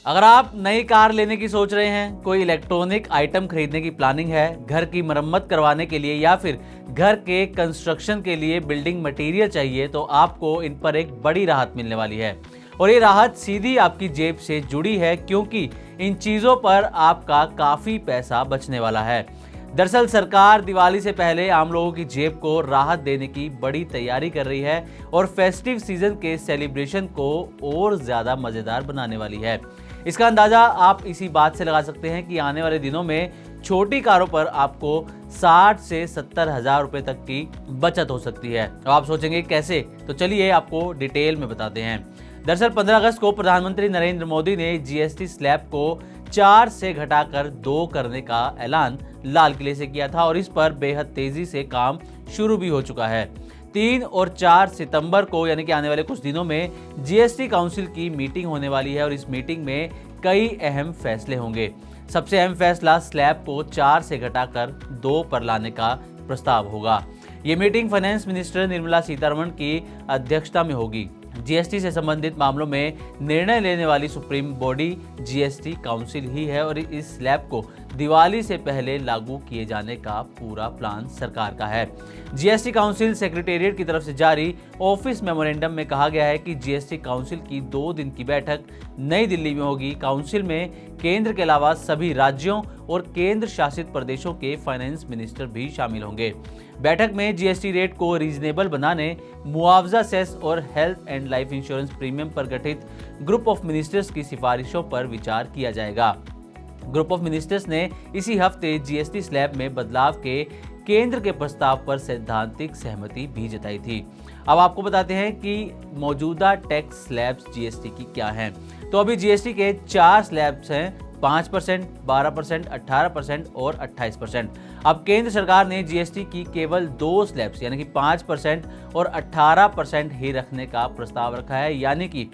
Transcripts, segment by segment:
अगर आप नई कार लेने की सोच रहे हैं, कोई इलेक्ट्रॉनिक आइटम खरीदने की प्लानिंग है, घर की मरम्मत करवाने के लिए या फिर घर के कंस्ट्रक्शन के लिए बिल्डिंग मटेरियल चाहिए, तो आपको इन पर एक बड़ी राहत मिलने वाली है। और ये राहत सीधी आपकी जेब से जुड़ी है, क्योंकि इन चीज़ों पर आपका काफ़ी पैसा बचने वाला है। दरअसल सरकार दिवाली से पहले आम लोगों की जेब को राहत देने की बड़ी तैयारी कर रही है और फेस्टिव सीजन के सेलिब्रेशन को और ज़्यादा मज़ेदार बनाने वाली है। इसका अंदाज़ा आप इसी बात से लगा सकते हैं कि आने वाले दिनों में छोटी कारों पर आपको 60 से 70 हज़ार रुपये तक की बचत हो सकती है। अब आप सोचेंगे कैसे, तो चलिए आपको डिटेल में बताते हैं। दरअसल 15 अगस्त को प्रधानमंत्री नरेंद्र मोदी ने जीएसटी स्लैब को 4 से घटाकर 2 करने का ऐलान लाल किले से किया था और इस पर बेहद तेजी से काम शुरू भी हो चुका है। 3 और 4 सितंबर को यानी कि आने वाले कुछ दिनों में जीएसटी काउंसिल की मीटिंग होने वाली है और इस मीटिंग में कई अहम फैसले होंगे। सबसे अहम फैसला स्लैब को 4 से घटाकर 2 पर लाने का प्रस्ताव होगा। ये meeting finance minister Nirmala Sitharaman की अध्यक्षता में होगी। जीएसटी से संबंधित मामलों में निर्णय लेने वाली सुप्रीम बॉडी जीएसटी काउंसिल ही है और इस स्लैब को दिवाली से पहले लागू किए जाने का पूरा प्लान सरकार का है। जीएसटी काउंसिल सेक्रेटेरिएट की तरफ से जारी ऑफिस मेमोरेंडम में कहा गया है कि जीएसटी काउंसिल की 2 दिन की बैठक नई दिल्ली में होगी। काउंसिल में केंद्र के अलावा सभी राज्यों और केंद्र शासित प्रदेशों के फाइनेंस मिनिस्टर भी शामिल होंगे। बैठक में जीएसटी रेट को रीजनेबल बनाने, मुआवजा सेस और health and life insurance premium पर गठित ग्रुप ऑफ मिनिस्टर्स की सिफारिशों पर विचार किया जाएगा। ग्रुप ऑफ मिनिस्टर्स ने इसी हफ्ते जीएसटी स्लैब में बदलाव के केंद्र के प्रस्ताव पर सैद्धांतिक सहमति भी जताई थी। अब आपको बताते हैं कि मौजूदा टैक्स स्लैब्स जीएसटी की क्या हैं। तो अभी जीएसटी के 4 स्लैब्स हैं, 5%, 12%, 18% और 28%। अब केंद्र सरकार ने जीएसटी की केवल 2 स्लैब्स यानी कि 5% और 18% ही रखने का प्रस्ताव रखा है, यानी कि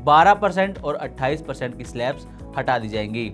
12% और 28% की स्लैब्स हटा दी जाएंगी।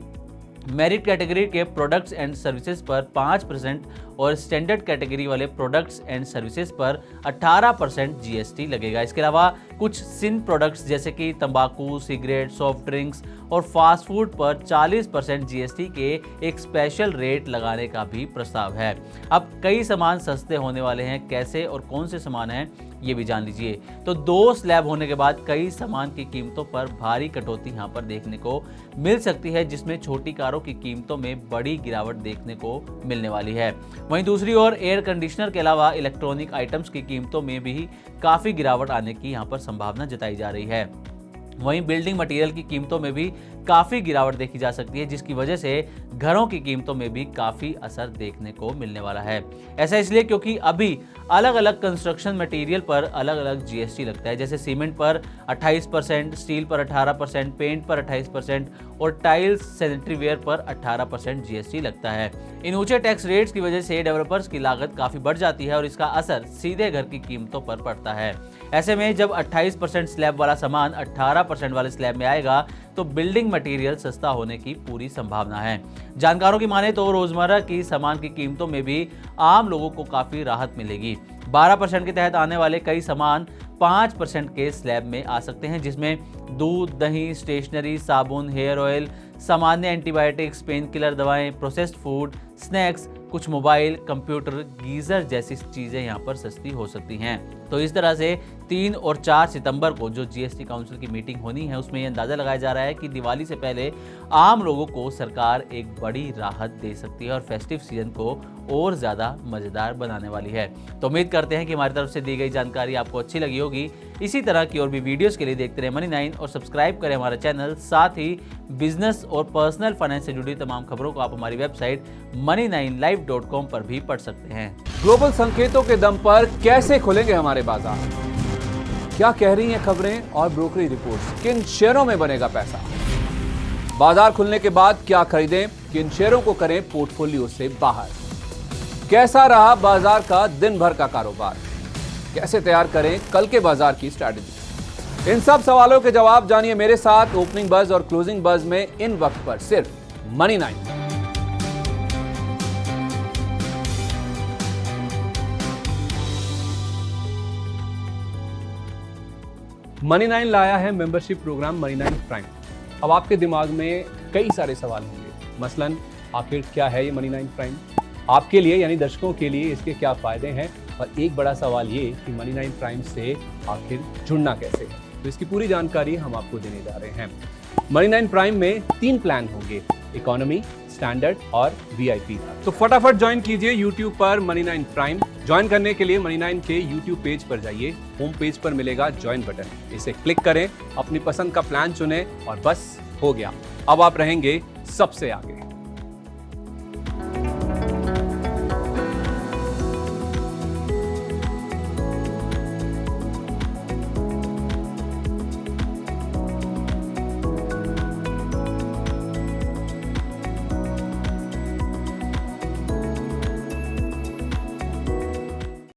मेरिट कैटेगरी के प्रोडक्ट्स एंड सर्विसेज पर 5% और स्टैंडर्ड कैटेगरी वाले प्रोडक्ट्स एंड सर्विसेज पर 18% जीएसटी लगेगा। इसके अलावा कुछ सिन प्रोडक्ट्स जैसे कि तंबाकू, सिगरेट, सॉफ्ट ड्रिंक्स और फास्ट फूड पर 40% जीएसटी के एक स्पेशल रेट लगाने का भी प्रस्ताव है। अब कई सामान सस्ते होने वाले हैं, कैसे और कौन से सामान हैं ये भी जान लीजिए। तो 2 स्लैब होने के बाद कई सामान की कीमतों पर भारी कटौती यहाँ पर देखने को मिल सकती है, जिसमें छोटी कारों की कीमतों में बड़ी गिरावट देखने को मिलने वाली है। वहीं दूसरी ओर एयर कंडीशनर के अलावा इलेक्ट्रॉनिक आइटम्स की कीमतों में भी काफ़ी गिरावट आने की यहाँ पर संभावना जताई जा रही है। वहीं बिल्डिंग मटेरियल की कीमतों में भी काफ़ी गिरावट देखी जा सकती है, जिसकी वजह से घरों की कीमतों में भी काफ़ी असर देखने को मिलने वाला है। ऐसा इसलिए क्योंकि अभी अलग अलग कंस्ट्रक्शन मटेरियल पर अलग अलग जीएसटी लगता है। जैसे सीमेंट पर 28%, स्टील पर 18%, पेंट पर 28% और टाइल्स, सैनिटरी वेयर पर 18% जीएसटी लगता है। इन ऊंचे टैक्स रेट्स की वजह से डेवलपर्स की लागत काफ़ी बढ़ जाती है और इसका असर सीधे घर की कीमतों पर पड़ता है। ऐसे में जब 28% स्लैब वाला सामान 18% वाले स्लैब में आएगा तो बिल्डिंग मटेरियल सस्ता होने की पूरी संभावना है। जानकारों की माने तो रोजमर्रा की सामान की कीमतों में भी आम लोगों को काफी राहत मिलेगी। 12% के तहत आने वाले कई सामान 5% के स्लैब में आ सकते हैं, जिसमें दूध, दही, स्टेशनरी, साबुन, हेयर ऑयल, सामान्य एंटीबायोटिक्स, पेन किलर दवाएं, प्रोसेस्ड फूड, स्नैक्स, कुछ मोबाइल, कंप्यूटर, गीजर जैसी चीज़ें यहाँ पर सस्ती हो सकती हैं। तो इस तरह से 3 और 4 सितंबर को जो जीएसटी काउंसिल की मीटिंग होनी है, उसमें यह अंदाज़ा लगाया जा रहा है कि दिवाली से पहले आम लोगों को सरकार एक बड़ी राहत दे सकती है और फेस्टिव सीजन को और ज़्यादा मज़ेदार बनाने वाली है। तो उम्मीद करते हैं कि हमारी तरफ से दी गई जानकारी आपको अच्छी लगी होगी। इसी तरह की और भी वीडियोस के लिए देखते रहे मनी9 और सब्सक्राइब करें हमारा चैनल। साथ ही बिजनेस और पर्सनल फाइनेंस से जुड़ी तमाम खबरों को आप हमारी वेबसाइट money9live.com पर भी पढ़ सकते हैं। ग्लोबल संकेतों के दम पर कैसे खुलेंगे हमारे बाजार? क्या कह रही हैं खबरें और ब्रोकरी रिपोर्ट्स? किन शेयरों में बनेगा पैसा? बाजार खुलने के बाद क्या खरीदें? किन शेयरों को करें पोर्टफोलियो से बाहर? कैसा रहा बाजार का दिन भर का कारोबार? कैसे तैयार करें कल के बाजार की स्ट्रैटेजी? इन सब सवालों के जवाब जानिए मेरे साथ ओपनिंग बज और क्लोजिंग बज में इन वक्त पर सिर्फ मनी9। मनी9 लाया है मेंबरशिप प्रोग्राम मनी9 प्राइम। अब आपके दिमाग में कई सारे सवाल होंगे, मसलन आखिर क्या है ये मनी 9 प्राइम, आपके लिए यानी दर्शकों के लिए इसके क्या फायदे हैं, और एक बड़ा सवाल ये कि मनी 9 प्राइम से आखिर जुड़ना कैसे है। तो इसकी पूरी जानकारी हम आपको देने जा रहे हैं। मनी 9 प्राइम में 3 प्लान होंगे, इकोनॉमी, स्टैंडर्ड और वीआईपी। तो फटाफट ज्वाइन कीजिए YouTube पर मनी 9 प्राइम। ज्वाइन करने के लिए मनी 9 के YouTube पेज पर जाइए, होम पेज पर मिलेगा ज्वाइन बटन, इसे क्लिक करें, अपनी पसंद का प्लान चुनें और बस हो गया, अब आप रहेंगे सबसे आगे।